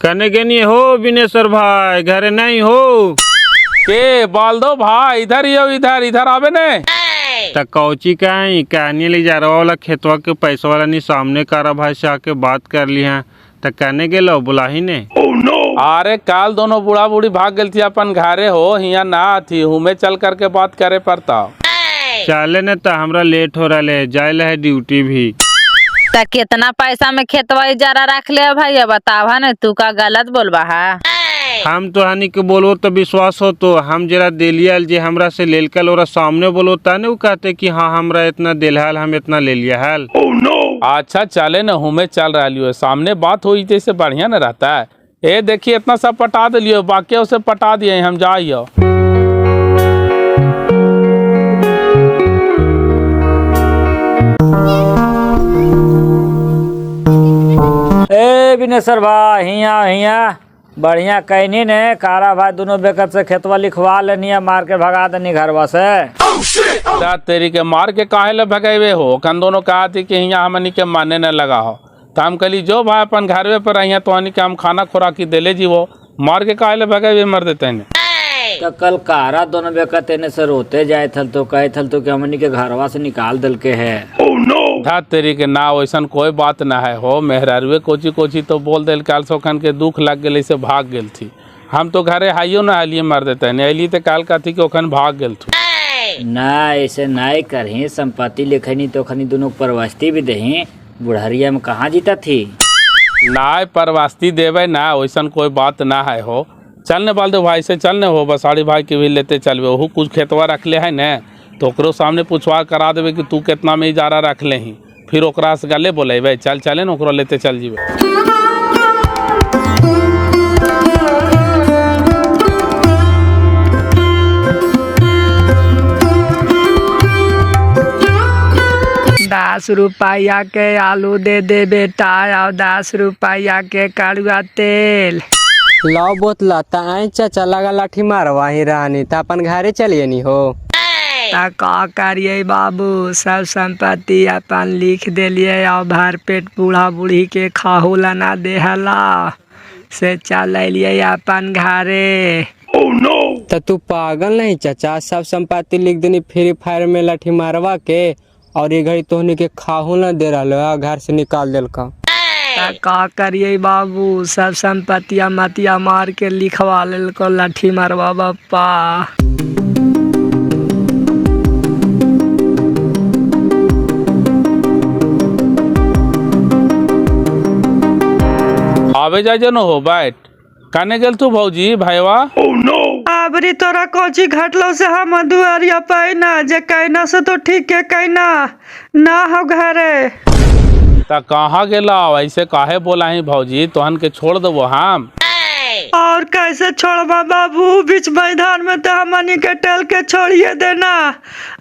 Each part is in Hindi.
कने के नहीं हो बिनेश्वर भाई, घरे नहीं हो के बोल दो भाई, इधर ही हो, इधर इधर आवे ने। त कौची कहीं कहनी ले जा रहा वाला खेतवा के पैसा वाला नहीं सामने कारा भाई से आके बात कर ली है त कहने के लो बुलाही ने। अरे काल दोनों बूढ़ा बूढ़ी भाग गई थी अपन घरे हो, हिया ना थी हूँ चल करके बात करे पड़ता। चले ने त हमरा लेट हो रहा है, जाए है ड्यूटी भी। त कितना पैसा में खेतवा इजारा रख ले भैया बतावा न, तू का गलत बोलबा है। हम तो हानि के बोलो तो विश्वास हो तो हम जरा दिलिया जे हमरा से लेल कल और सामने बोलो ताने वो कहते कि हाँ हमरा इतना दिल हाल, हम इतना ले लिया हाल। अच्छा चले न हूँ चल रहा लियो, सामने बात हुई जैसे बढ़िया न रहता है। ए देखिए इतना सब पटा दिलियो, बाकी उसे पटा दिए हम जाइयो। ए बिनेश्वर भाई हिया हिया बढ़िया कहनी ने कारा भाई दोनों बेकत से खेतवा लिखवा लेनी है, मार के भगा देनी घरवा से। तेरी के मार के काहे ले भगेवे हो, कन दोनों कहा थी कि हिया हमनी के माने न लगा हो, तो हम कली जो भाई अपन घरवे पर रही तो हनी के हम खाना खुराकी देले जी, वो मार के काहे ले भगेवे मर देते हैं। तो कल कारा दोनों बेकत एने से रोते जाए थल तो कहे थल तो कि हमनी के घरवा से निकाल दल के है। धा तेरी के ना वैसन कोई बात ना है हो, मेहरारुए कोची कोची तो बोल दिल काल सोखन के दुख लग गए से भाग गई थी। हम तो घरे हाइयो ना अलिए मर देते हैं, अली तो काल का थी कि ओखन भाग गई थी। ना ऐसे नहीं करही, संपत्ति लिखनी तो खनी दोनों परवस्ती भी दही, बुढ़हरिया में कहाँ जीता थी। ना परवास्ती देवे ना, वैसन कोई बात ना है हो। चलने बाल दो भाई से चलने हो, बसाड़ी भाई के भी लेते चलवे, वो कुछ खेतवा रख ले है न तो ओकरो सामने पूछवा करा देवे कि तू कितना में इजारा रख ले ही, फिर ओकरा से गले बोले चल चले न ओकरो लेते चल जीवे। दस रुपया के आलू दे दे बेटा, और 10 रुपया के कड़ुआ तेल। लाओ बोतला ताई चाचा लगा लाठी मारवा ही रानी त अपन घरे चलिए नी हो। ता का करिए बाबू, सब संपत्ति अपन लिख दिलिए और भर पेट बूढ़ा बूढ़ी के खाहू ला ना देहला से चल लिए अपन घरे। त तू पागल नहीं चाचा, सब संपत्ति लिख देनी फ्री फायर में लाठी मारवा के, और ये घड़ी तोहनी के खाहू ना दे रहा घर से निकाल दिल का। का करिए बाबू, सब संपत्तिया मतिया मार के लिखवा लेल को लाठी मारवा बापा। आवे जाए जनो हो बैठ, काने गेल तू भौजी भाईवा। अबरी तोरा कोची घटलो से हम दुआरिया पैना जे कहना से तो ठीक है, कहना ना हो घरे। ता कहाँ गेला ऐसे काहे बोला ही भौजी, तोहन के छोड़ दबो हम। और कैसे छोड़बा बाबू, बीच मैदान में तो हमनी के टेल के छोड़िए देना,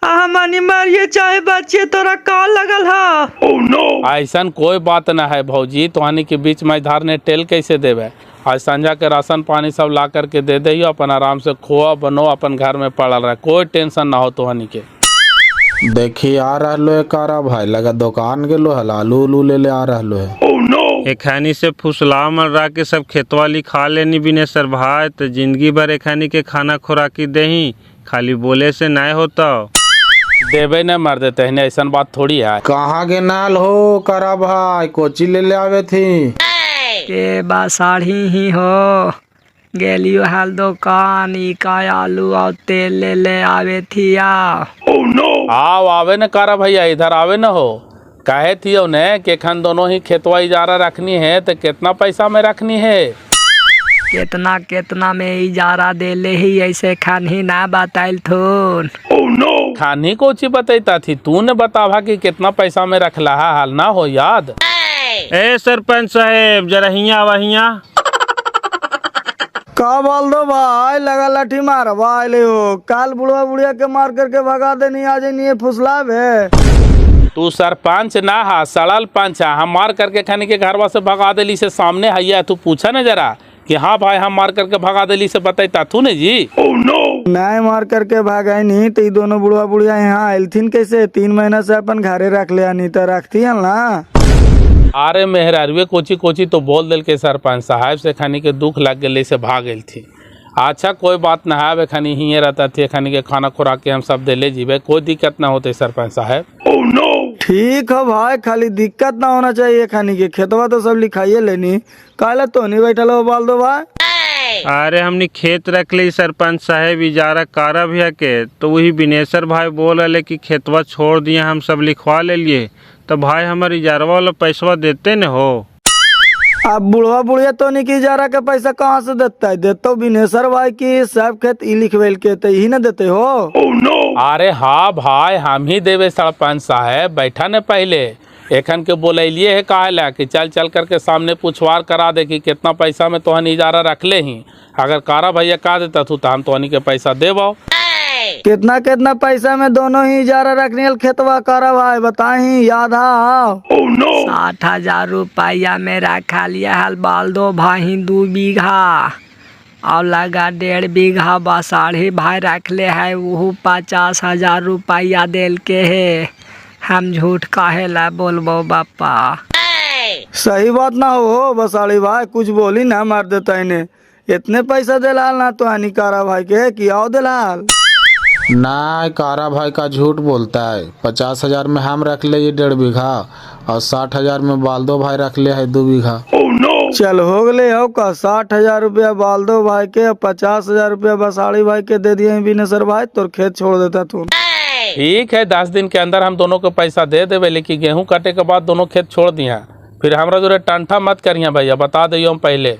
हमनी मारिए चाहे बचिए, तोरा का लगल है। ऐसन कोई बात ना है भौजी, तोहनी के बीच मैदान ने टेल कैसे देवे। आज संझा के राशन पानी सब ला करके दे दे, अपन आराम से खोआ बनो, अपन घर में पड़ल रहे, कोई टेंशन ना हो तोहनी के। देखी आ रहलो है कारा भाई, लगा दुकान गेलो हल आलू उलू ले आ रहलो है। एखानी से फुसला मर्रा के सब खेतवा लिखा लेनी बिनेश्वर भाई, तो जिंदगी भर एखानी के खाना खुराकी दही, खाली बोले से नहीं होता। देवे न मर देते हैं, ऐसा बात थोड़ी है। कहाँ के नाल हो कारा भाई, कोची ले आवे थी के बा साड़ी ही हो, गेलियो हाल दुकान का आलू और तेल ले आवे थी। आओ आवे न कारा भैया, इधर आवे न हो। कहे थी उन्हें कि खन दोनों ही खेतवा इजारा रखनी है, तो कितना पैसा में रखनी है। कितना कितना में इजारा दे ले ही, ऐसे खानी ना बताइल थोन। खानी कोची बतैता थी, तूने बतावा कि कितना पैसा में रखला है, हाल ना हो याद। ए सरपंच साहेब जरा हिया वहिया। का बोल दो भाई, लगा लाठी मारवा ले हो, काल बुढ़वा बुढ़िया के मार करके भगा देनी, आज नहीं फुसला भे। तू सरपंच ना हा, सड़ल पंच है, हम मार करके खाने के घरवा से भगा दिली से सामने हैया, तू पूछा न जरा कि हाँ भाई हम मार करके भगा दिली से बतैता तू ने जी। नहीं मार करके भागा नहीं तो दोनों बुढ़वा बुढ़िया यहाँ आयल थी कैसे, 3 महीना से अपन घरे रख लिया, नहीं तो रखती है ना। अरे मेहरारुए कोची कोची तो बोल दिल के सरपंच साहब से खानी के दुख लग गए से भाग गई थी। अच्छा कोई बात ना है, खानी ही रहता थी, खानी के खाना खुराक के हम सब दे ले जीवे, कोई दिक्कत ना होते सरपंच साहब। ठीक है भाई, खाली दिक्कत ना होना चाहिए। खानी के खेतवा तो सब लिखाइए लेनी, काला तो नहीं बैठल हो बाल दो भाई। अरे हमने खेत रख ली सरपंच साहब इजारा कारा भैया के, तो वही बिनेश्वर भाई बोल रहे कि खेतवा छोड़ दिए, हम सब लिखवा ले लिए, तो भाई हमारे इजारवा वाला पैसवा देते न हो। अब बुढ़वा बुढ़िया तो नहीं की इजारा का पैसा कहाँ से देता है? देते हो बिनेश्वर भाई की सब खेत ई लिखवेल के, तो यही ना देते हो। अरे हाँ भाई, हम ही देवे सरपंच साहब, बैठा न पहले एखन के बोलिए है कहा ला कि चल चल करके सामने पूछवार करा दे कि कितना पैसा में तोहन इजारा रख ले ही, अगर कारा भैया कहा देता तू तो हम तोहनी के पैसा देबो। कितना कितना पैसा में दोनों ही इजारा रखने खेतवा कारा भाई बताही, याद है? 60,000 रुपया में रखा लिया हल बाल दो भाई 2 बीघा और लगा 1.5 बीघा बसाढ़ी भाई रख ले है, वो 50,000 रुपया दिल के है। हम झूठ काहे ला बोलबो बापा? सही बात ना हो बसाड़ी भाई, कुछ बोली ना मार देता इन्हें। इतने पैसा दिलाल ना तो हानि कारा भाई के कि आओ दिलाल ना, कारा भाई का झूठ बोलता है। 50,000 में हम रख ले ये 1.5 बीघा और 60,000 में बालदो भाई रख ले है 2 बीघा। चल हो गए हो का 60,000 रुपया बालदो भाई के, 50,000 रुपया बसाड़ी भाई के दे दिए बिनेश्वर भाई, तो खेत छोड़ देता तू। ठीक है, 10 दिन के अंदर हम दोनों को पैसा दे देवे, लेकिन गेहूं काटे के बाद दोनों खेत छोड़ दिया, फिर हमरा जो टंठा मत करिए भैया, बता दियो हम पहले।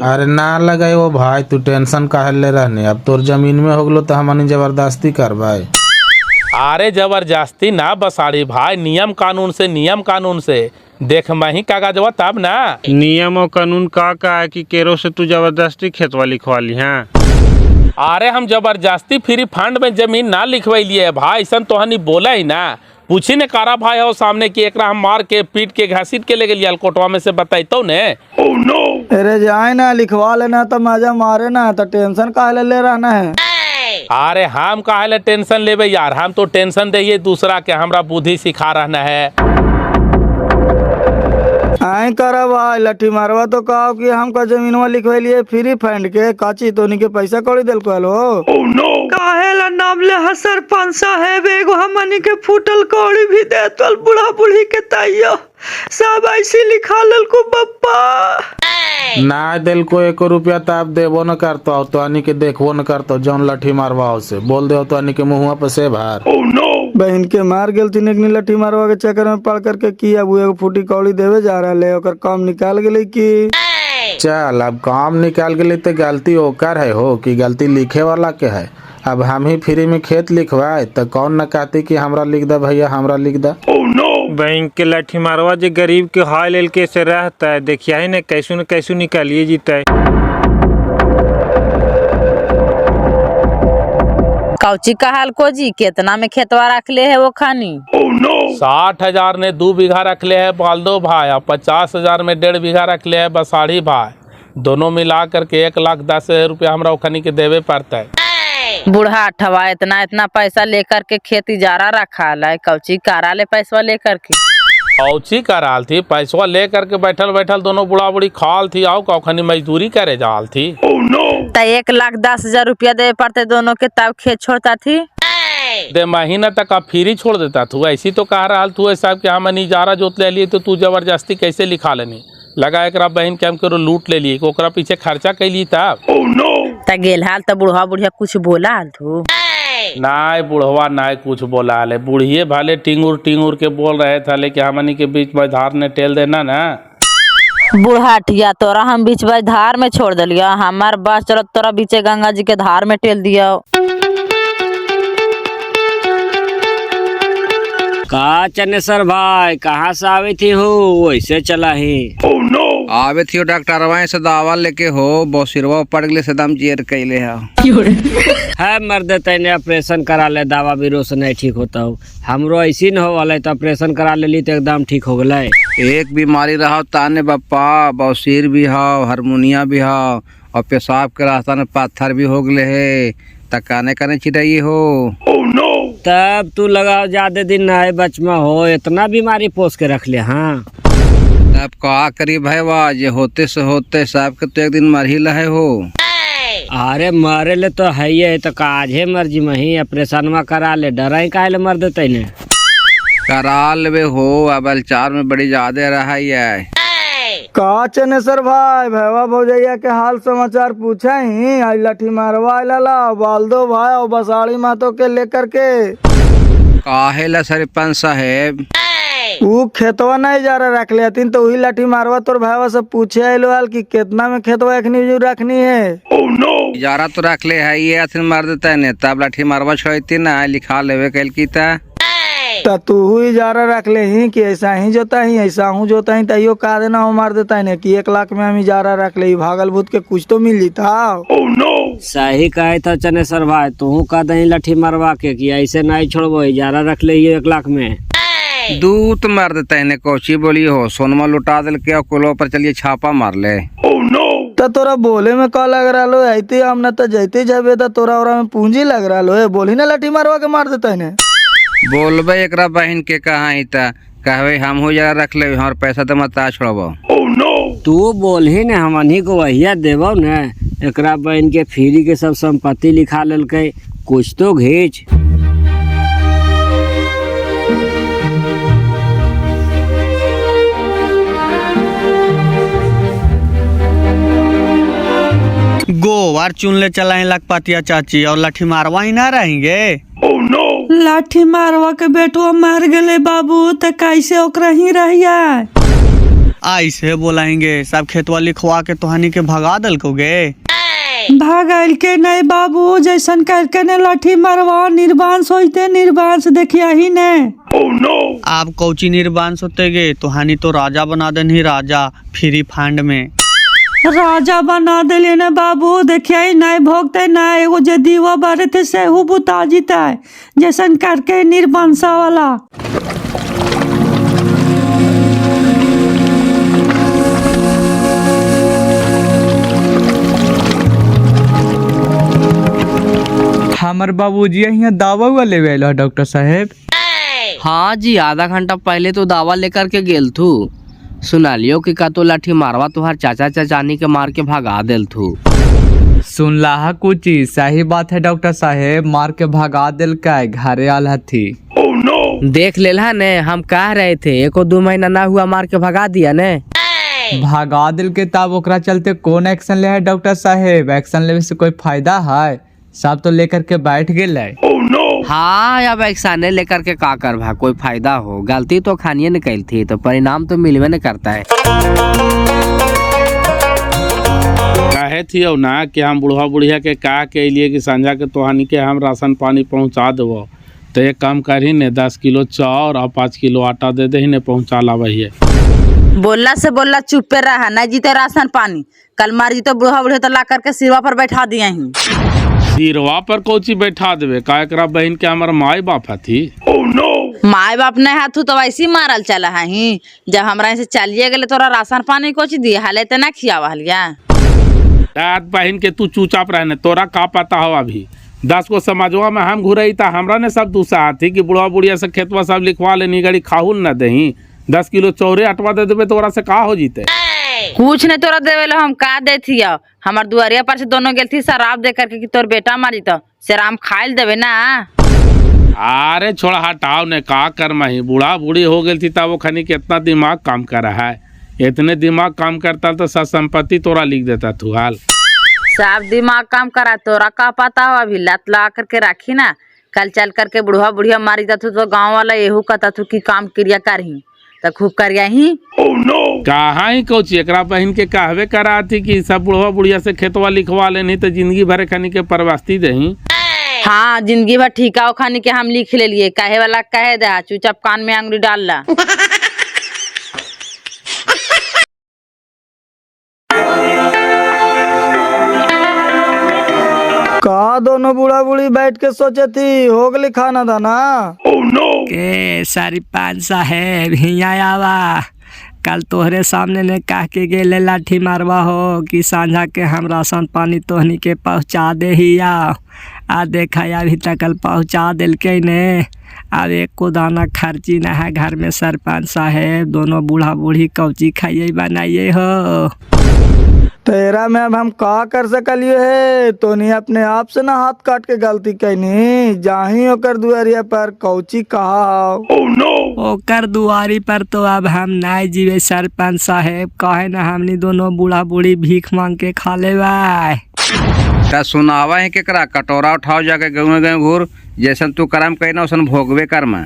अरे ना लगे वो भाई, तू टेंशन काहे ले रहने, अब तोर जमीन में हो गलो तो हमनी जबरदस्ती करवाए। अरे जबरदस्ती ना बसाड़ी भाई, नियम कानून से देख मैं ही कागजवा तब ना। नियम और कानून का है कि केरो से तू जबरदस्ती खेतवा लिखवा ली है? अरे हम जबरदस्ती फ्री फंड में जमीन ना लिखवाइलिए भाई, ऐसा तोहनी बोला ही ना। पूछी ने कारा भाई हो सामने कि एकरा हम मार के पीट के घसीट के ले गए कोटवा में से बताइतो ने। अरे जाए ना लिखवा लेना तो मजा मारे ना, तो टेंशन काहे ले रहना है? अरे हम काहे ले टेंशन लेबे यार, हम तो टेंशन दे दूसरा के, हमरा बुद्धि सिखा रहना है। आई करा भाई लठी मारवा तो कहो कि हमका जमीनवा लिखवा लिए फ्री फंड के, काची तो नहीं के पैसा कौड़ी दिल को लो। काहे ला नाम ले हा सरपंच साहेब, एगो हमनी के फूटल कौड़ी भी देतल बुढ़ा बुढ़ी के ताइयो सब ऐसे लिखा लल को बप्पा। ना दिल को 1 रुपया तो आप देबो न करतो, तो आनी के देखबो न करतो, जौन लठी मारवा से बोल दे तो आनी के मुँह पे से भार। बहन के मार गेल थी एक लठी मारवा के चक्कर में पड़ करके की, अब एगो फूटी कौड़ी देवे जा रहा है, ओकर काम निकाल गेले की। चल अब काम निकाल गेले तो गलती ओकर है हो कि गलती लिखे वाला के है? अब हम ही फ्री में खेत लिखवाए तो कौन न कहती कि हमरा लिख दे भैया, हमरा लिख दे। बैंक के लाठी मारवा जो गरीब के हाल लेल के से रहता है, देखिए ही न कैसू निकालिए जीता है। कौची का हाल को जी, कितना में खेतवा रख ले है वो खानी? 60,000 ने 2 बीघा रख ले है बालदो भाई, और 50,000 में 1.5 बीघा रख ले है बसाड़ी भाई, दोनों मिला करके 1,10,000 रुपया हमरा ओखनी के देवे पड़ता है। बूढ़ा ठवा इतना पैसा लेकर के खेती इजारा रखा है, कौची कारा ले पैसा लेकर के? कौची कराल थी, पैसा लेकर के बैठल दोनों बुढ़ा बुढ़ी खाल थी, आओ कौखनी मजदूरी करे जाल थी। तो 1,10,000 रुपया दे पड़ते दोनों के, तब खेत छोड़ता थी? दे महीना तक आप फ्री छोड़ देता तू, ऐसी तो कह रहा तू साहब कि हम इजारा जोत ले लिए, तो तू जबरदस्ती कैसे लिखा लेनी? लगा एक बहन के हम करो लूट ले लिए, ओकरा पीछे खर्चा कैली तब। गेल हाल तो बुढ़वा बुढ़िया कुछ बोला हाल तू? नाय बुढ़वा नाय कुछ बोला ले, बुढ़िए भाले टिंगुर के बोल रहे थे, लेकिन हमनी के बीच में धार ने टेल देना ना। बुढ़ाटिया तोरा हम बीच में धार में छोड़ दिलिया, हमार बस चलो तोरा बीचे गंगा जी के धार में टेल दिया। का चनेसर भाई कहाँ से आवे थी हो, वैसे चला ही? आवे थी डॉक्टरवा से दवा लेके हो, बसिरवा पड़ गले से दम चेयर कैले है मर्द तैने ऑपरेशन करा ले, दवा बीरो से नहीं ठीक होता हो, हमरो ऐसी न हो वाले तो ऑपरेशन करा ले तो एकदम ठीक हो गए। एक बीमारी रहा ताने बापा, बसिर भी हो, हारमोनिया भी हो, और पेशाब के रास्ता में पत्थर भी हो गए है, तकाने कने चिटाइए हो। तब तू लगाओ ज्यादा दिन नए बचमा हो, इतना बीमारी पोस के रख ले। हाँ अब का करी भाई वाह, ये होते से होते साहब के तो एक दिन मर ही लहे हो। अरे मरे ले तो है ये तो काजे मर्जी मही ऑपरेशन करा ले, डरा ही काहे ले मर देते ने। करा लेवे हो, अब चार में बड़ी ज्यादा रहा है। का चनेसर भाई भैया भौजैया के हाल समाचार पूछा ही, आई लाठी मारवा ला बाल दो भाई और बसाड़ी मातो के लेकर के। काहे ला सरपंच साहेब? वो खेतवा नहीं जा रहा रख लिया तो वही लाठी मारवा तोर भाईवा से पूछे आइलो हाल कि कितना में खेतवा एखनी जो रखनी है। इजारा तो रख ले है, ये अथन मार देता है ने, तब लाठी मारवा छोड़ती ना लिखा लेवे कल की ता। तू इजारा रख ले ही कि ऐसा ही जोता ही ऐसा हूँ जोता ही तैयो का देना हो मार देता है कि 1 लाख में हम इजारा रख ले, भागल भूत के कुछ तो मिल जीता। सही कहे था चनेसर भाई, तू का दही लाठी मरवा के कि ऐसे नहीं छोड़बो, इजारा रख ले 1 लाख में। दूत मार देता है ने, कोची बोली हो सोनमा लुटा दिल के कुलो पर चलिए छापा मार ले। तो तोरा बोले में का लग रहा लो, ऐते हम न तो जैते जाबे तो तोरा ओरा में पूंजी लग रहा लो, बोली ना लाठी मारवा के मार देता है। बोलबे एकरा बहन के कहा ही ता, कहवे हम हो जरा रख ले और पैसा तो मत छोड़बो। तू बोल ही ने हमनी को वहिया देबो ने, एकरा बहन के फ्री के सब संपत्ति लिखा लेल के, कुछ तो घीच। गोवार चुन ले चलाए लखपतिया चाची और लाठी मारवा ही ना रहेंगे। लाठी मारवा के बेटवा मर गए बाबू, तो कैसे ओकरा ही रहिया। ऐसे बोलाएंगे सब खेतवा लिखवा के तोहनी के भगा दल को गे। भागल के नहीं बाबू, जैसन करके ने लाठी मारवा निर्वांश होते, निर्वांश देखिया ही ने। आप कौची निर्वांश होते गे, तोहनी तो राजा बना देनी, राजा फ्री फंड में। राजा बना दिले ने बाबू, देखिया ही नहीं भोगते ना, एगो जे दीवा बारे थे सेहू बुता जीता है, जैसन करके निर्वंशा वाला। हमार बाबूजी यहाँ दावा हुआ ले गए डॉक्टर साहेब। हाँ जी, आधा घंटा पहले तो दावा लेकर के गेल थू। सुना लियो कि का तो लाठी मारवा तुहार चाचा चाचानी के मार के भगा देल थू। सुन ला कुछ सही बात है डॉक्टर साहेब, मार के भगा दिल का घरे आल हथी। देख लेला ने, हम कह रहे थे 1-2 महीना ना हुआ मार के भगा दिया ने। भगा दिल के तब ओकरा चलते कौन एक्शन ले है डॉक्टर साहेब? एक्शन लेवे से कोई फायदा है? सब तो लेकर के बैठ गए। हाँ, अब एक्शन लेकर के का कर भा, कोई फायदा हो? गलती तो खानिए निकल थी, तो परिणाम तो मिलवे न करता है। कहे थी ना कि हम बुढ़वा बुढ़िया के कहा के लिए कि संझा के तोहानी के हम राशन पानी पहुँचा देवो, तो एक काम करी ने 10 किलो चाउर और 5 किलो आटा दे दे ने पहुँचा ला भैया। बोलला से बोलला चुप पे रहा, नहीं जीते राशन पानी, कल मार जी तो बुढ़ा बुढ़े तो ला करके सिरवा पर बैठा दिया ही। सिरवा पर कोची बैठा देवे? का एकरा बहन के हमार माई बाप थी। माए बाप नहीं हाथू तो वैसे ही मारल चला ही, जब हमरा से चलिए गए तोरा राशन पानी कोची दिए हाले तो ना खियावा हलिया। दाद बहन के तू चुपचाप रहने, तोरा का पता हो? अभी 10 को समाजवा में हम घुरई था, हमरा ने सब दूसरा थी कि बुढ़वा बुढ़िया से खेतवा सब लिखवा लेनी, गड़ी खाहुल न दही, 10 किलो चौरे अटवा दे देवे, तोरा से का हो जीते? कुछ नहीं तोरा देवे लो, हम का दे थी, हमार दुआरिया पर से दोनों गेल थी शराब दे करके कि तोर बेटा मारी तो शराब खाइल देवे ना। अरे छोड़ा हटाओ ने, का कर मही बूढ़ा बूढ़ी हो गई थी तब वो खनी के इतना दिमाग काम कर रहा है। इतने दिमाग काम करता तो सब संपत्ति तोरा लिख देता तू। हाल सब दिमाग काम करा, तोरा का पता हो? अभी लत ला करके रखी ना, कल चल करके बुढ़वा बुढ़िया मारी जातू तो गाँव वाला यहू कहता तू की काम क्रिया करही तो खूब करिया ही। कहाँ ही कोची एकरा बहन के कहवे करा थी कि सब बुढ़वा बुढ़िया से खेतवा लिखवा लेनी तो जिंदगी भर खनी के परवास्ती दही। हाँ, जिंदगी भर ठीका खानी के हम लिख ले लिए, कहे वाला कहे दे, चुपचाप कान में अंगुली डाल ला। का दोनों बूढ़ा बूढ़ी बैठ के सोचे थी हो गली खाना दाना। के सरपंच साहेब हिया आवा, कल तोहरे सामने ने कह के गेले लाठी मारवा हो कि सांझा के हम राशन पानी तोहनी के पहुँचा दे ही आ देखा अभी तक कल पहुँचा दिल के ने। अब एक को दाना खर्ची ना है घर में सरपंच साहेब, दोनों बूढ़ा बूढ़ी कौची खाइए बनाइए हो। तेरा में अब हम का कर सकलियो है, तो नहीं अपने आप से ना हाथ काट के गलती कैनी, जाही ओकर दुआरिया पर कौची कहा। ओकर दुआरी पर तो अब हम नहीं जीवे सरपंच साहेब, कहे ना हमनी दोनों बूढ़ा बूढ़ी भीख मांग के खा लेवाय। ता सुनावा है केकरा, कटोरा उठाओ जाके गाँव गाँव घूर, जैसन तू करम कहना वैसन भोगवे कर मैं।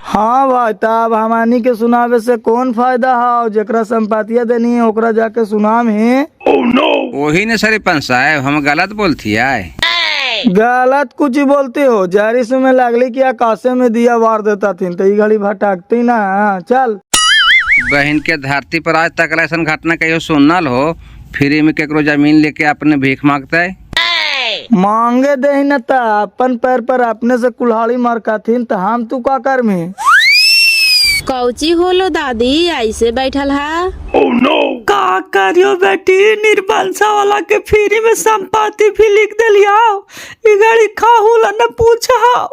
हाँ भाई, तब हमानी के सुनावे से कौन फायदा है, जकरा संपत्तियां देनी है ओकरा जाके सुनाम है। वही ने सरपंच साहब, हम गलत बोलती है। गलत कुछ ही बोलते हो, जारी में लागली कि आकाशे में दिया वार देता थी, तो ये घड़ी भटकती ना। चल बहन के धरती पर आज तक ऐसा घटना कहियो सुनल हो, फ्री में केकरो जमीन लेके अपने भीख मांगता है। मांगे दे न ता अपन पैर पर अपने से कुल्हाड़ी मार खाथिन, तो हम तू का कर में। कौची होलो दादी ऐसे बैठल है? का करियो बेटी, निर्बंसा वाला के फ्री में संपत्ति भी लिख दिलिया, ई गाड़ी खाहू ला न पूछा।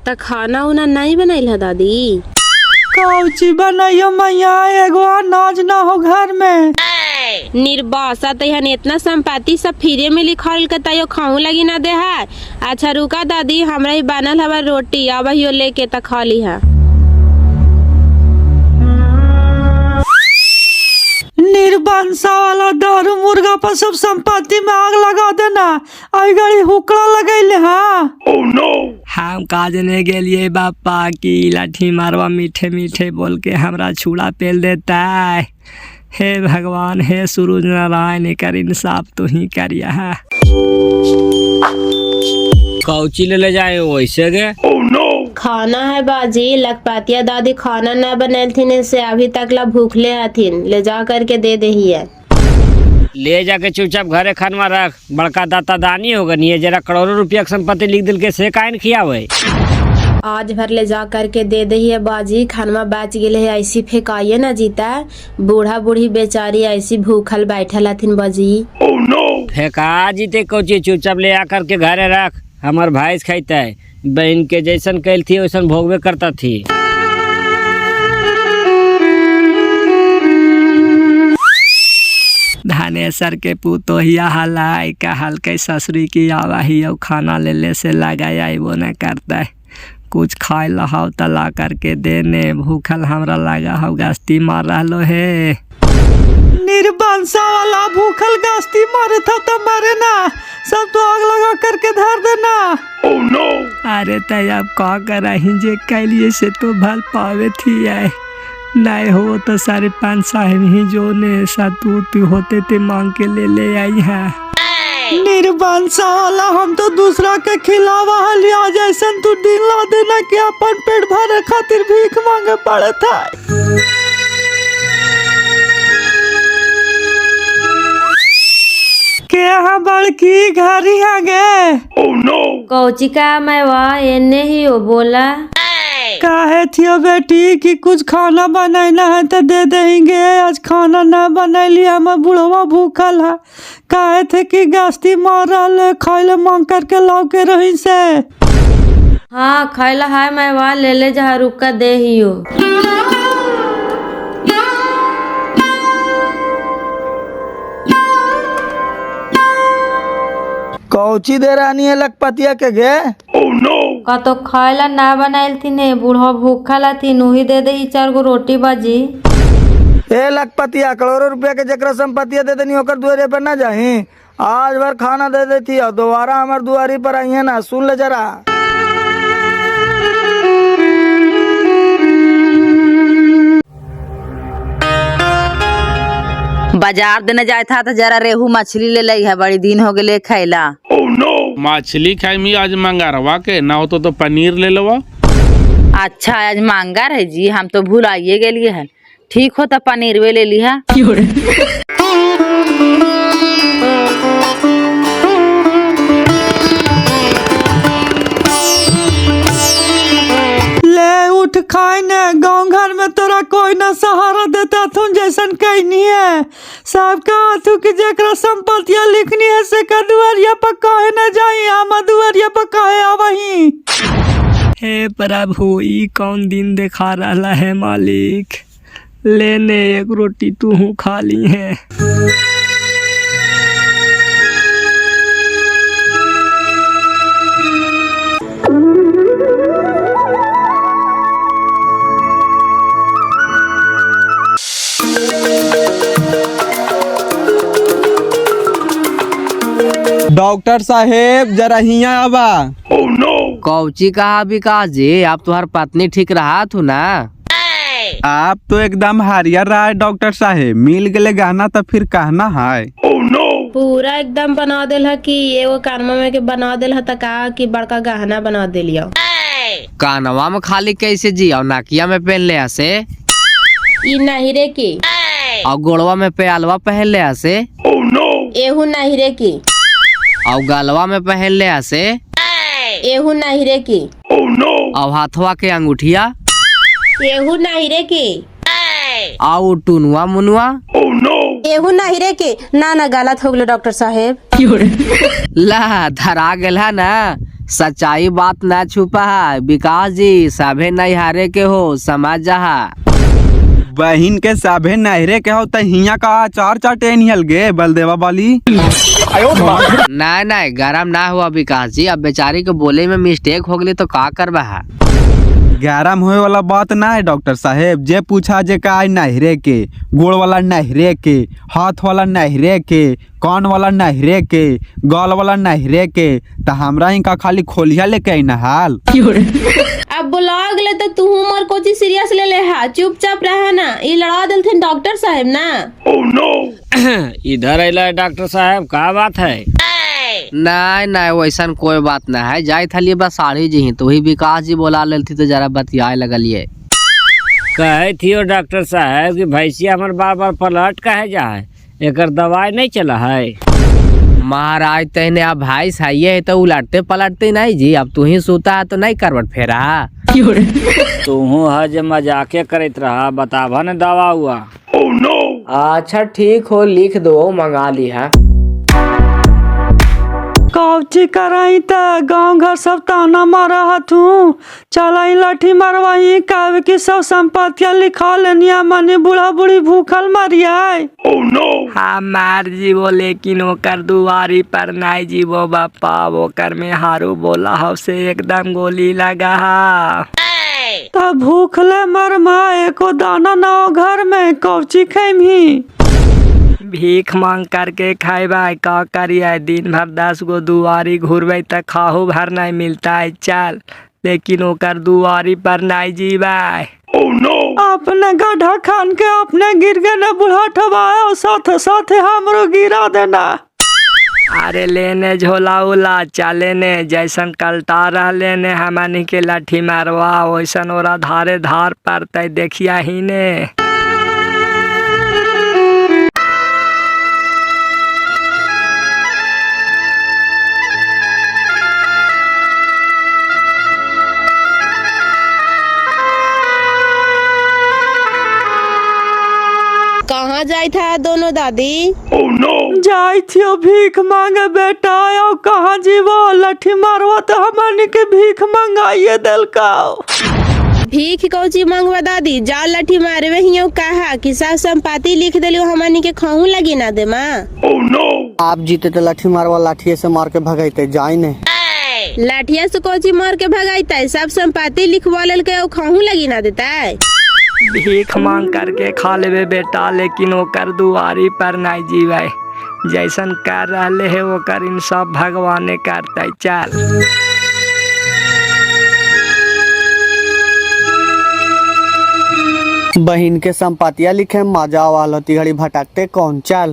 त खाना उना नहीं बनैल है दादी? कौची बनाइयो मैया, एगो अनाज ना हो घर में। निर्बासा तहन इतना संपत्ति सब फ्री में लिखल के तयो खाऊ लगी ना दे है। अच्छा रुका दादी, हमरा ही बनल हवा रोटी, अब हियो लेके त खा ली है। निर्बंसा वाला दारू मुर्गा पर सब संपत्ति में आग लगा देना, आई गाड़ी हुकड़ा लगैले हा। हम काजने के लिए बापा की लाठी मारवा मीठे मीठे बोल के हमरा छुड़ा पेल देता है। हे भगवान, हे सूरज नारायण, कर इंसाफ तो ही करिया है। कौची ले जाए वैसे गे? खाना है बाजी, लखपातिया दादी खाना न बनल थी से अभी तक ला भूखले हथिन, ले जा करके दे दही है। ले जाके चुपचाप घरे खानवा रख, बड़का दाता दानी होगा नहीं, जरा करोड़ों रुपया की संपत्ति लिख दिल के से काइन खियावे। आज भर ले जा करके दे दही है बाजी, खानवा बच गेले है, ऐसी फेंकाइए ना जीता, बूढ़ा बूढ़ी बेचारी ऐसी भूखल बैठल हथिन बाजी। फेंका जीते कोची, चुपचाप ले आकर के घरे रख, हमार भाई खाइता है, बहन के जैसन कैल थी वैसन भोगवे करता थी। धानेसर के पुतोहिया हलाई का हल्के ससुरी की आवाही और खाना ले से लगाया वो न करता है, कुछ खाए लहाव तला करके देने, भूखल हमरा लगा हो गस्ती मार रहा है। निर्बंसा वाला भूखल गस्ती मारे था तो मारे ना, सब तो आग लगा करके धर देना। अरे तय अब का करही, जे कैलिए से तो भल पावे थी आए, नहीं हो तो सारे पांच साहेब ही जो ने सतूत होते थे मांग के ले आई है। निर्बंसा वाला हम तो दूसरा के खिलावा हलिया, जैसन तू दिन ला देना कि अपन पेट भरे खातिर भीख मांगे पड़े था। के यहाँ बड़की घरी आगे कौची का मैं वह एने ही हो बोला। काहे थियो बेटी कि कुछ खाना बनाना है तो दे देंगे, आज खाना ना बनैली, हम बुढ़वा भूखल है। काहे थे कि गस्ती मार रहा, खाइले मांग करके लाओ के रही से। हाँ खैला है, मैं वह ले ले जहाँ रुक कर दे ही हो। कौची दे रानी है लखपतिया के गे? का तो खाइला ना बनाइल थी ने, बूढ़ा भूखल थी, नूही दे दे 4 गो रोटी बाजी। ए लखपतिया, करोड़ों रुपया के जकरा संपत्तियां दे देनी होकर दुआरे पर ना जाही, आज भर खाना दे देती और दोबारा हमार दुआरी पर आई है ना, सुन ले जरा। बाजार देने जाए था तो जरा रेहू मछली ले ली है, बड़ी दिन हो गए खैला। मछली खाई मी आज मंगारवा के, ना हो तो पनीर ले लो। अच्छा आज मांगा है जी, हम तो भूल आइए गेलिए है, ठीक हो तो पनीर वे ले ली है। ले उठ खाए ने, गाँव घर में तोरा कोई ना सहारा देता, तुम जैसन कहीं नहीं है। सब कहा तू कि जकरा संपत्तियां लिखनी है से का दुआरिया पर काहे न जाई, हम दुआरिया पर काहे आवही। हे प्रभु ई कौन दिन देखा रहा है मालिक, लेने एक रोटी तू खा ली है। डॉक्टर साहेब जरा हिया आबा। कौची कहा विकास जी, आप तुम्हार पत्नी ठीक रहा थू ना? आप तो एकदम हारिया रहा है डॉक्टर साहेब, मिल गए गहना तो फिर कहना है। पूरा एकदम बना दिल है कि एगो कानमा में के बना दिल है का कि बड़का गहना बना दिलियो। कानवा में खाली कैसे जी और नाकिया में पहन ले से ई नहीं रे की, और गोड़वा में प्यालवा पहन ले से एहू नहीं रे की, और गलवा में पहन ले से एहू नहीं रे की, और हाथवा के अंगूठिया एहू नहीं रे की, और टुनुआ मुनुआ एहू नहीं रे की। ना गलत हो गलो डॉक्टर साहेब। ला धरा गेल है ना, सच्चाई बात ना छुपा है विकास जी, सभे नहीं हारे के हो समझ जहा। बहन के साभे नहरे के हो तो हिया का चार चार टेन हिल गे बलदेवा वाली। नहीं गरम ना हुआ विकास जी, अब बेचारी को बोले में मिस्टेक हो गई तो का करबा है। गरम होए वाला बात ना है डॉक्टर साहेब, जे पूछा जे का नहरे के, गोड़ वाला नहरे के, हाथ वाला नहरे के, कान वाला नहरे के, गाल वाला नहरे के, तो हमरा ही का खाली खोलिया लेके आई हाल। अब बुला गले तो तू मोर कोची सीरियस ले हा, चुपचाप रहा ना, ये लड़ा दिल थे डॉक्टर साहब ना। इधर अला डॉक्टर साहब, का बात है? नहीं वैसा कोई बात ना है, जाए थलिए बस साड़ी जी तो वही विकास जी बोला ले थी तो जरा बतियाए लगलिए। कहे थी डॉक्टर साहब कि भैंसिया हमारे बार बार पलट कहे जाए, एक दवाई नहीं चला है। महाराज तहने अब भाई सही है तो उलटते पलटते नहीं जी, अब तू ही सोता है तो नहीं करवट फेरा। तू हज मजाके करत रहा, बतावा न दवा हुआ। अच्छा ठीक हो, लिख दो मंगा ली है। कौची कराई त गांव घर सब ताना मारा हथू, चलाई लाठी मारवाई, कावे की सब संपत्तियां लिखा लेनिया, मने बूढ़ा बूढ़ी भूखल मरिया। हमार जीवो लेकिन ओकर दुआरी पर नहीं जीवो बापा, ओकर में हारू बोला हो से एकदम गोली लगा। तब भूखले मरमा, एको दाना ना हो घर में, कौची खैमी? भीख मांग करके खाएबा, का करिए, दिन भर 10 गो दुआरी घूरबे तक खाहू भर नहीं मिलता है। चल लेकिन ओकर दुआरी पर नहीं जीवा। अपने गड्ढा खान के अपने गिर गए न बुढ़ा ठबाए, और साथ साथ हमरो गिरा देना। अरे लेने झोला उला चले ने, जैसन कलता रहले ने हमनी के लाठी मारवा, वैसन ओरा धारे धार पड़ते देखिया ही ने। कहाँ जाए था दोनों दादी? जाई थियो भीख मांगे बेटा, और कहाँ जीवो, लाठी मारवा तो हमनी के भीख मंगाइए दिल का। भीख कौची मांगवा दादी, जा लाठी मारवे ही कहा कि सब संपत्ति लिख दिलियो, हमनी के खाऊ लगी ना दे माँ। आप जीते तो लाठी मारवा, लाठी से मार के भगाइते जाई ने। लाठिया से कौची मार के भगाईता है, सब संपत्ति लिखवा लेल के खाऊ लगी ना देता है। भीख मांग करके खा लेवे बेटा, लेकिन ओकर दुआरी पर नहीं जीवे, जैसन कर रहले है ओकर इंसाफ भगवाने करते। चल बहन के संपत्तियां लिखे मजा वाला घड़ी भटकते कौन। चल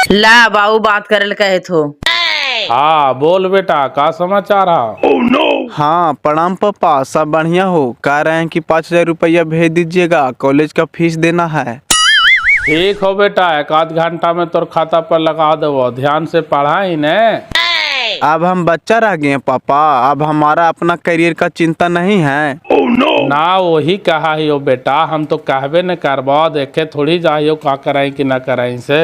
ला बाबू बात करे कहे थो। हाँ बोल बेटा, का समाचार है? हाँ प्रणाम पापा, सब बढ़िया हो। कह रहे हैं कि 5,000 रुपया भेज दीजिएगा, कॉलेज का फीस देना है। ठीक हो बेटा, 1 आध घंटा में तोर खाता पर लगा देवो, ध्यान से पढ़ाई ने। अब हम बच्चा रह गए पापा, अब हमारा अपना करियर का चिंता नहीं है। ना वही कहा ही हो बेटा, हम तो कहबे न करवा देखे थोड़ी जाइयो का कराई कि ना कराई से।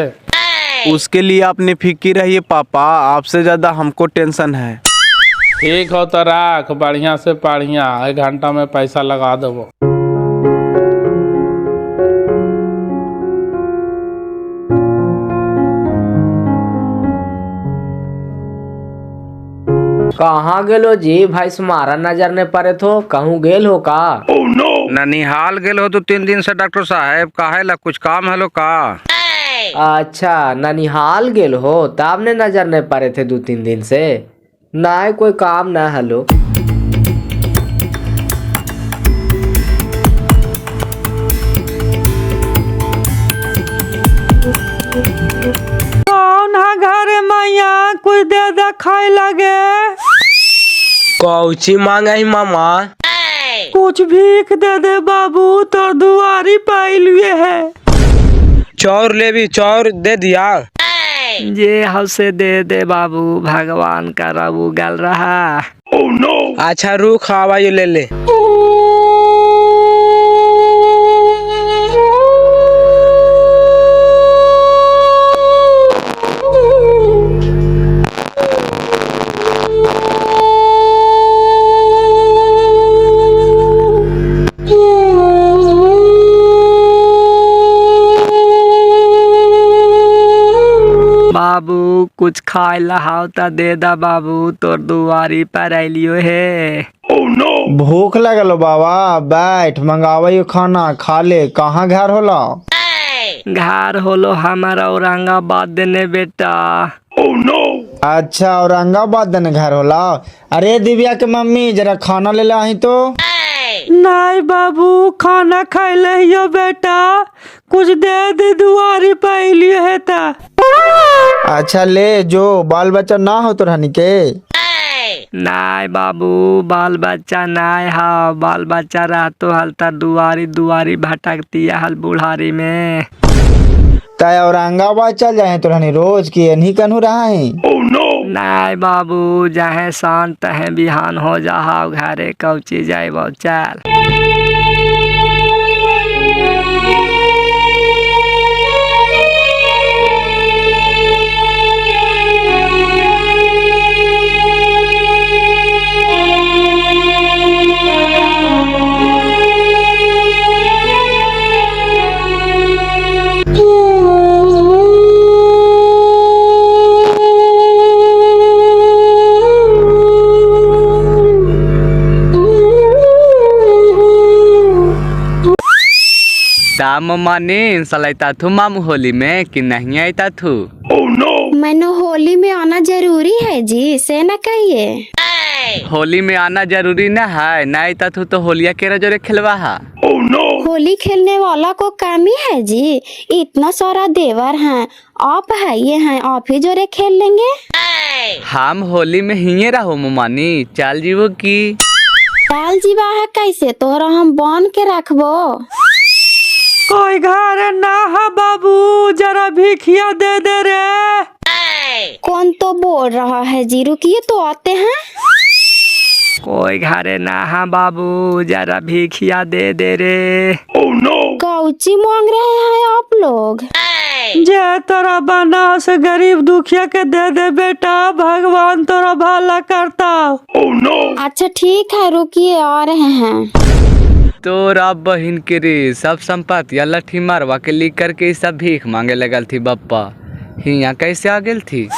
उसके लिए आपने फिक्र रहिए पापा, आपसे ज्यादा हमको टेंशन है। ठीक हो तो रख, बढ़िया से बढ़िया 1 घंटा में पैसा लगा देवो। कहाँ गेलो जी भाई, तुम्हारा नजर नहीं पड़े तो कहूँ गेल हो का? ननिहाल गेल हो तो 3 दिन से डॉक्टर साहब, काहे ला कुछ काम है लो का? अच्छा ननिहाल गेल हो, तब ने नजर नहीं पड़े थे 2-3 दिन से? नहीं कोई काम ना हलो। कौन है घरे मैया, कुछ दे दे खाए लगे। कौची मांगा ही मामा? कुछ भीख दे दे बाबू, तो दुआरी पाई लिए है। चौर ले भी, चौर दे दिया। जे हमसे दे दे बाबू, भगवान का रबू गल रहा। अच्छा रुक, हवा ये ले ले। बाबू कुछ खाए लहाओ ता दे दा बाबू, तोर दुआरी पर आइलियो है। भूख लगल बाबा, बैठ मंगावो खाना खा ले। कहाँ घर होला? घर होलो हमारा औरंगाबाद देने बेटा। अच्छा औरंगाबाद देने घर होला। अरे दिव्या के मम्मी जरा खाना ले ला ही तो। नहीं बाबू, खाना खाई लियो बेटा, कुछ दे दे दुआरी पाई लिए है ता। अच्छा ले जो, बाल बच्चा ना हो तो रहनी के। नाय बाबू, बाल बच्चा नाय हा, बाल बच्चा रहतो हलता दुआरी दुआरी भटकती हल बुढ़ारी में। तय औरंगाबाद चल जाए तो रहनी रोज की नहीं कन्हू रहा है। नाय बाबू, जहे शांत है बिहान हो जाओ घरे कौची जाए चल। मम्मी सलाइता थू मामू होली में कि नहीं आईता थू? मैंने होली में आना जरूरी है जी, से न कहिए। होली में आना जरूरी न है, नहीं आईता थू तो होलिया के जोरे खेलवा हा। होली खेलने वाला को काम ही है जी, इतना सारा देवर हैं, आप है ये हैं, आप ही जोरे खेल लेंगे। हम होली में ही रहो ममानी, चाल जीवो की। चाल जीवा है कैसे, तोहरा हम बांध के रखबो। कोई घर ना है बाबू, जरा भिखिया दे दे रे। कौन तो बोल रहा है जी, रुकिए तो आते हैं। कोई घरे ना है बाबू, जरा भिखिया दे दे रे। कौची मांग रहे हैं आप लोग? जे तोरा बना से गरीब दुखिया के दे दे बेटा, भगवान तोरा भला करता। अच्छा ठीक है, रुकिए आ रहे हैं। तोरा बहिन के रे सब संपत्ति लठी मारवा के लिख करके सब भीख मांगे लगल थी बप्पा, हिया कैसे आ गेल थी?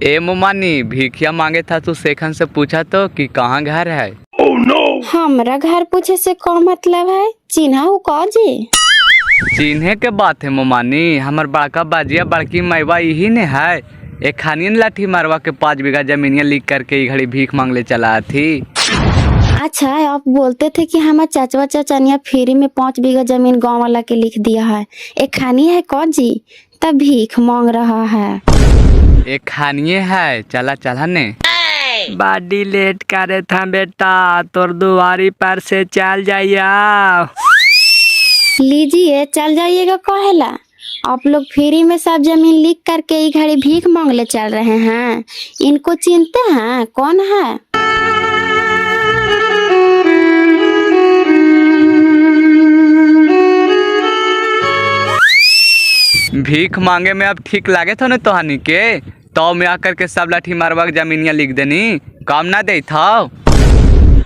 ए मुमानी, भिखिया मांगे था तू सेखन से पूछा तो कि कहाँ घर है? हमरा घर पूछे से क्या मतलब है, चिन्हा हो का जी? चिन्हे के बात है मुमानी, हमार बड़का बाजिया बड़की मैवा यही ने है। एक खानियन लाठी मारवा के 5 बीघा जमीनिया लिख करके घड़ी भीख मांगले चला थी। अच्छा आप बोलते थे कि हमारे चाचवा चाचानिया फ्री में 5 बीघा जमीन गांव वाला के लिख दिया है, एक खानी है कौन जी, तब भीख मांग रहा है। एक खानिए है, चला चला ने। बाडी लेट करे था बेटा, तोर दुआरी पर से चल जाइए। लीजिए चल जाइएगा कहेला, आप लोग फ्री में सब जमीन लिख करके ये घड़ी भीख मांगले चल रहे हैं। इनको चिनते हैं कौन है? भीख मांगे में अब ठीक लागे था न तोहानी के, तो में आकर के सब लाठी मारवा के जमीनिया लिख देनी, काम ना दे था।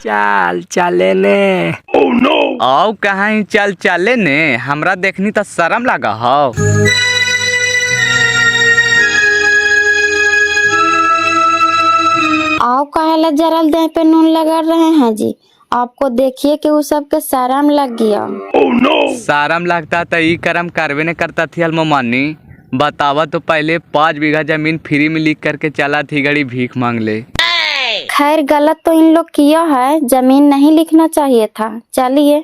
चल चले ने। आओ कहाँ ही चल चले ने, हमरा देखनी तो शर्म लगा हो। आओ काहेला जरल देह पे नून लगा रहे हैं जी? आपको देखिए कि वो सबके शर्म लग गया। शर्म लगता तो ये कर्म करवे ने करता थी अलमानी। बतावा तो पहले 5 बीघा जमीन फ्री में लिख करके चला थी गड़ी भीख मांग ले। खैर गलत तो इन लोग किया है, जमीन नहीं लिखना चाहिए था। चलिए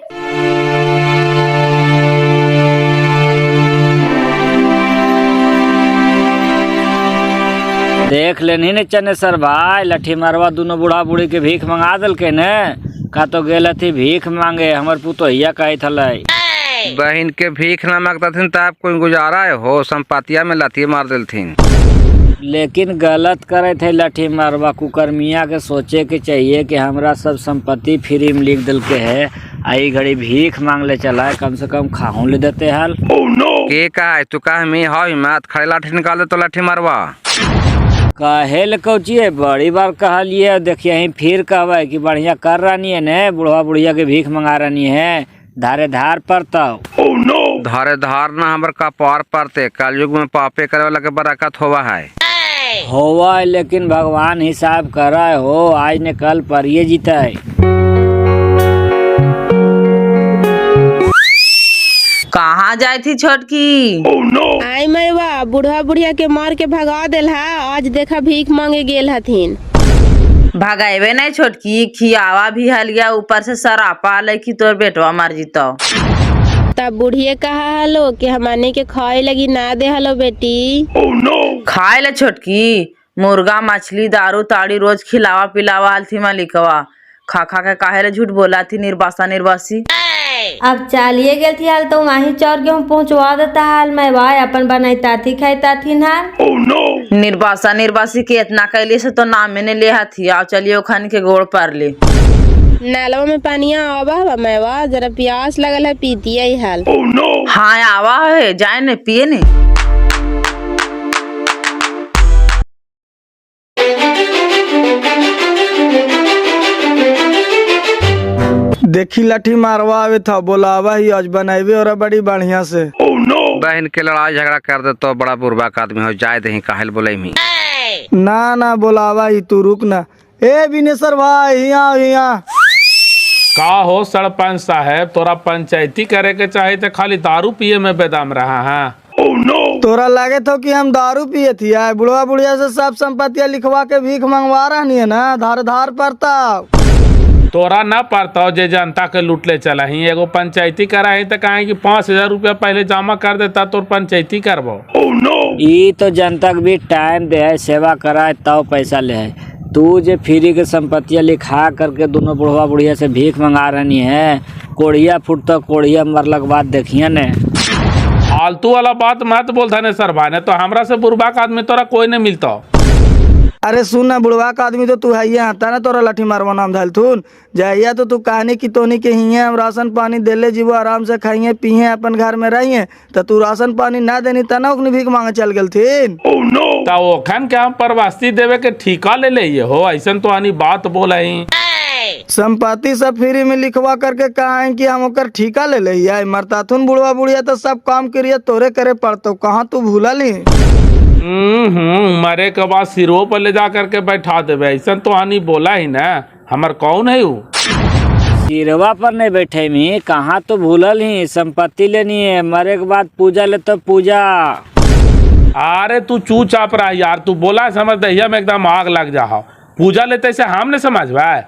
देख लेनी ने चनेसर भाई, लठी मारवा दोनों बूढ़ा बूढ़ी के भीख मंगा दिल के ने। का तो गेल थी भीख मांगे, हमर पुतोहिया कही थलाई बहन के भीख ना मांगता थी तो आप कोई गुजारा है हो, संपत्तिया में लाठी मार दिल थी। लेकिन गलत करे थे लठी मारवा। कुकर्मिया के सोचे के चाहिए कि हमरा सब संपत्ति फ्री में लिख दिल के है, आई घड़ी भीख मांग ले चला है, कम से कम खाऊं ले देते हाल। के कहा है तू? कहा मैं हो हिम्मत खड़े लाठी निकाल दे तो लाठी मारवा। कहे ल कौची है, बड़ी बार कहलिए, देखिए ही फिर कहवे कि बढ़िया कर रानी है ने, बुढ़वा बुढ़िया के भीख मंगा रानी है, धारे धार पड़ता। धारे धार ना हमर का पार पड़ते, कलयुग में पापे करे वाला के बरकत होवा है। होवा है, लेकिन भगवान हिसाब करा हो, आज ने कल पर ये जीता है। कहाँ जाए थी छोटकी? आई मैवा बुढ़वा बुढ़िया के मार के भगा दिल है, आज देखा भीख मांगे गेल हथिन। भगावे नहीं छोटकी, खियावा भी हलिया, ऊपर से सरापा ले कि तोर बेटवा मर जीतो। तब बुढ़िया कहा हलो कि हमाने के खाए लगी ना दे हलो बेटी। खाए ले छोटकी, मुर्गा मछली दारू ताड़ी रोज खिलावा पिलावा हलथी मालिकवा। खा खा के काहे ले झूठ बोला थी निर्बासा निर्बासी। अब चालिए गए थी हाल तो वहीं चौर गेहूँ पहुँचवा देता हाल मैं भाई अपन बनाईता थी खाईता थी हाल। निर्बासा निर्बासी के इतना कैली से तो नाम मैंने ले थी। आओ चलिए खान के गोड़ पर ले। नालवा में पानिया आवा मैवा, जरा प्यास लगल है पीती है हाल। हाँ आवा है, जाए ने पिए ने। देखी लाठी मारवा आवे था, बोलावा ही आज बनावे और बड़ी बढ़िया से। बहन के लड़ाई झगड़ा कर दे तो बड़ा बुर्बाक आदमी हो जाए, दही काहे बोले मी। ना ना बोलावा ही, तू रुक ना। ए बिनेसर भाई यहाँ का हो सरपंच साहब, तोरा पंचायती करे के चाहे तो खाली दारू पिए में बेदाम रहा है। तोरा लागे तो कि हम दारू पिए थी? बुढ़वा बुढ़िया से सब संपत्तियां लिखवा के भीख मंगवा रहा नहीं है ना, धार धार पड़ता। तोरा न पड़ता जे जनता के लूट ले चला ही। एगो पंचायती करा है तो कहे कि 5,000 रुपया पहले जमा कर देता तो पंचायती करबो। ई तो जनता के भी टाइम दे है, सेवा करा है तब पैसा ले है। तू जे फ्री के संपत्तियां लिखा करके दोनों बुढ़वा बुढ़िया से भीख मंगा रही है, कोढ़िया फुटता कोढ़िया मरला के बाद देखिए ने। फालतू वाला बात मत बोलता ने सर भाई ने, तो हमरा से बुर्बाक आदमी तोरा कोई नहीं मिलता। अरे सुन ना, बुढ़वा का आदमी तो तू है आता ना, तोरा लाठी मारवा नाम धल थून जाइया तो तू कहानी की तोनी के ही हम राशन पानी दे ले जीवो, आराम से खाइए पिए अपन घर में रहिए। तो तू राशन पानी ना देनी तना ओखनी भीख मांगे चल गल थीन। तो ओखन के हम परवास्ती देवे के ठीका ले ले हो, ऐसन तो आनी बात बोला ही। संपत्ति सब फ्री में लिखवा करके कहा कि हम ओकर ठीका ले ले मरताथुन बुढ़वा बुढ़िया तो सब काम करिए तोरे करे पड़तो, कहाँ तू भूला ली। मरे के बाद सिरों पर ले जा करके बैठा देवे, ऐसा तो आनी बोला ही ना। हमर कौन है वो? सिरवा पर नहीं बैठे मी, कहाँ तो भूलल ही, संपत्ति लेनी है, मरे के बाद पूजा ले तो पूजा। अरे तू चुपचाप रहा यार, तू बोला समझ दहिया में एकदम आग लग जा। पूजा लेते से हम ने समझ भाई।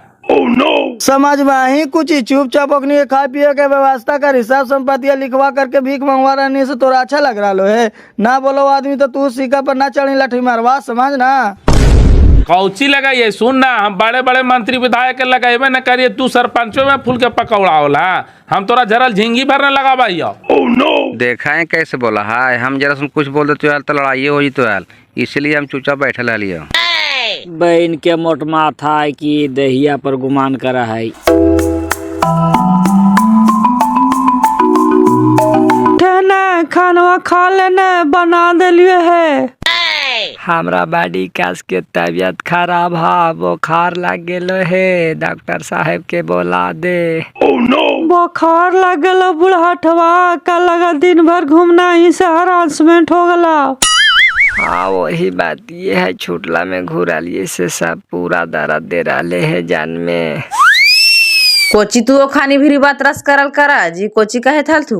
समझ में ही कुछ ही, चुपचाप अपनी खाए पिए के व्यवस्था कर, हिसाब संपत्तियां लिखवा करके भीख मंगवा रही से तोरा अच्छा लग रहा लो है ना। बोलो आदमी तो तू सीका पर ना चढ़ी लाठी मारवा, समझ ना। कौची लगाइए सुन ना, हम बड़े बड़े मंत्री विधायक के लगाइबे न करिए, तू सरपंचों में फूल के पकौड़ा होला। हम तोरा झरल झिंगी भर न लगा भाई। देखा है कैसे बोला है, हम जरा सुन कुछ बोल देते तो लड़ाई हो जी, तो इसलिए हम चुपचाप बैठे रह। बहन के मोट माथा है कि दहिया पर गुमान करा है। खाना खा लेने बना दिलिए है। हमरा बड़ी कस के तबीयत खराब है, बुखार लग गेलो है, डॉक्टर साहब के बोला दे। बुखार लग गलो बुढ़ाटवा, कल लगा दिन भर घूमना ही से हरासमेंट हो गला। हाँ वही बात ये है, छुटला में घुरालिए से सब पूरा दर्द दे रहे है जान में। कोची तू खानी भी बात रस करल करा जी, कोची कहे थल तू?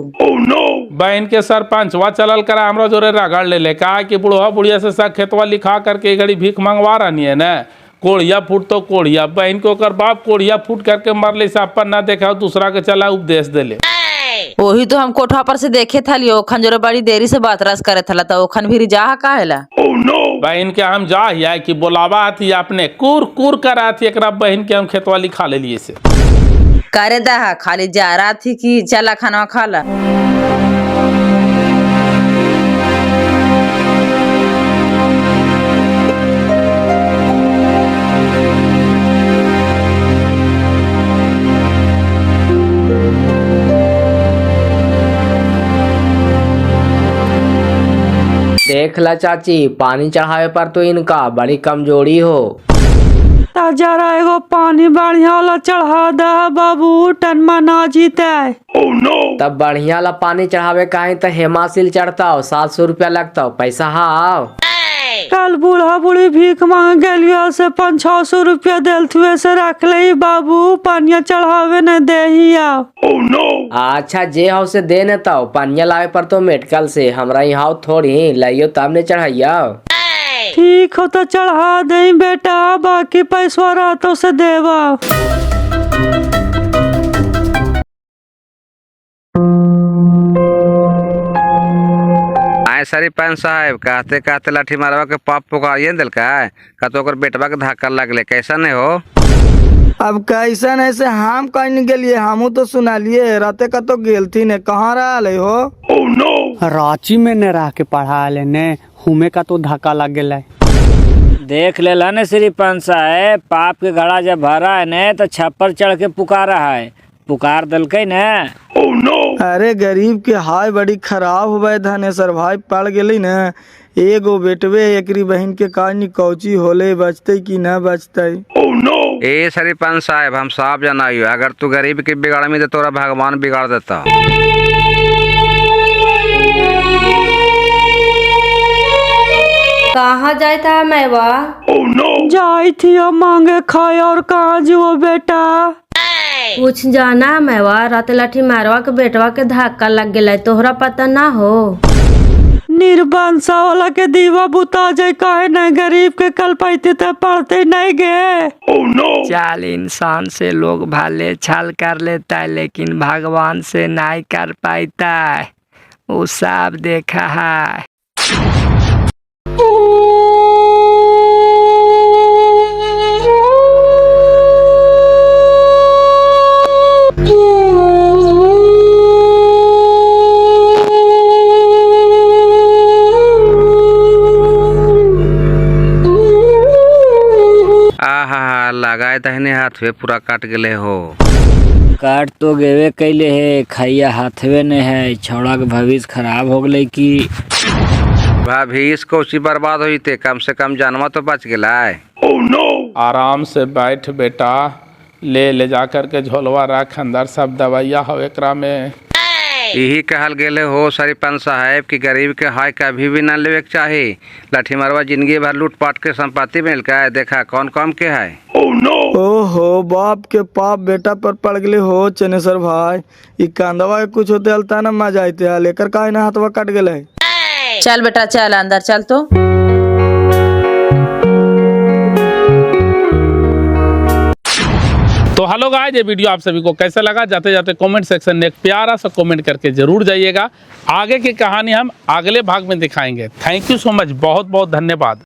बहन के सरपंच वा चलल करा हमरा जोरे रगड़ ले कहा कि बुढ़वा बुढ़िया से सब खेतवा लिखा करके घड़ी भीख मंगवा रही है न। कोढ़िया फूट तो कोढ़िया, बहन को कर बाप कोढ़िया फूट करके मरले से अपन न देखा, दूसरा के चला उपदेश दे। वही तो हम कोठा पर से देखे थली, ओखन जोरे बड़ी देरी से बात रस करे थला, तो ओखन भी जा काहेला? बहन के हम जा ही कि बोलावा थी अपने कुर कुर करा थी, एक बहन के हम खेतवा लिखा ले लिए से करे दा खाली जा रहा थी कि चला खाना खाला। देख ला चाची, पानी चढ़ावे पर तो इनका बड़ी कमजोरी हो। जरा एगो पानी बढ़िया वाला चढ़ा दे बाबू, टनमा ना जीते। तब बढ़िया वाला पानी चढ़ावे काहे तो हेमासिल चढ़ता, 700 रुपया लगता, पैसा हाव। कल बूढ़ा बूढ़ी भीख मांग गलिया से 500-600 रुपया दिलथुए से रख ले बाबू, पानिया चढ़ावे न देहिया। अच्छा जे हाउ से दे न तो पानिया लावे पर तो मेडिकल से, हमरा यहाँ थोड़ी लाइयो तब ने चढ़ाइया। ठीक हो तो चढ़ा दे बेटा, बाकी पैसा रातों से देवा। आए सरपंच साहब, कहते कहते लाठी मारवा के पाप पुकारिए दिल का तो ओकर बेटवा के धक्का लगले, कैसा नहीं हो? अब कैसा नहीं से हम कहीं गेलिए, हमू तो सुना लिए राते का तो गेल थी ने, कहाँ रहा हो? रांची में न रह के पढ़ा लेने, हुमे का तो धक्का लग गया। देख ले न सरपंच साहब, पाप के घड़ा जब भरा है न तो छप्पर चढ़ के पुकारा है, पुकार दलकई न। अरे गरीब के हाय बड़ी खराब हुए धनेश्वर भाई, पड़ गई न। एगो बेटवे एकरी बहन के कहानी कौची होले, बचते कि न बचते? ए सरपंच साहब, हम साफ जनाइयो, अगर तू गरीब के बिगाड़ में तो तोरा भगवान बिगाड़ देता। कहाँ जाए था मैवा? जाई थी मांगे खाए, और कहाँ जो बेटा? कुछ जाना मैवा, रात लाठी मारवा के बेटवा के धक्का लग गया, तोहरा पता ना हो? निर्बंसा वाला के दीवा बुता जाए, काहे नहीं गरीब के कल पैते तो पढ़ते नहीं गए। चाल इंसान से लोग भले छल कर लेता है, लेकिन भगवान से नहीं कर पाता है, वो सब देखा है। लगाए तहने हाथ में पूरा काट गए हो। काट तो गेवे कैले है, खैया हाथवे ने है, छौड़ा के भविष्य खराब हो गई की। भविष्य कोची बर्बाद हुई थे, कम से कम जानवा तो बच गया है। आराम से बैठ बेटा, ले जा कर के झोलवा रख, अंदर सब दवाइया हो एकरा में। यही कहल गेले हो सरपंच साहब कि गरीब के हाय कभी भी न लेवे के चाही। लाठी मारवा जिंदगी भर लूट पाट के संपत्ति मिल का देखा कौन कम के है। ओहो बाप के पाप बेटा पर पड़ गए हो चनेश्वर भाई, ई कांदवा के कुछ होते हलता न मजा आते, लेकर का ना हाथवा कट गए। चल बेटा चल अंदर चल। तो हेलो गाइस, ये वीडियो आप सभी को कैसा लगा? जाते जाते कमेंट सेक्शन में एक प्यारा सा कमेंट करके जरूर जाइएगा। आगे की कहानी हम अगले भाग में दिखाएंगे। थैंक यू सो मच, बहुत बहुत धन्यवाद।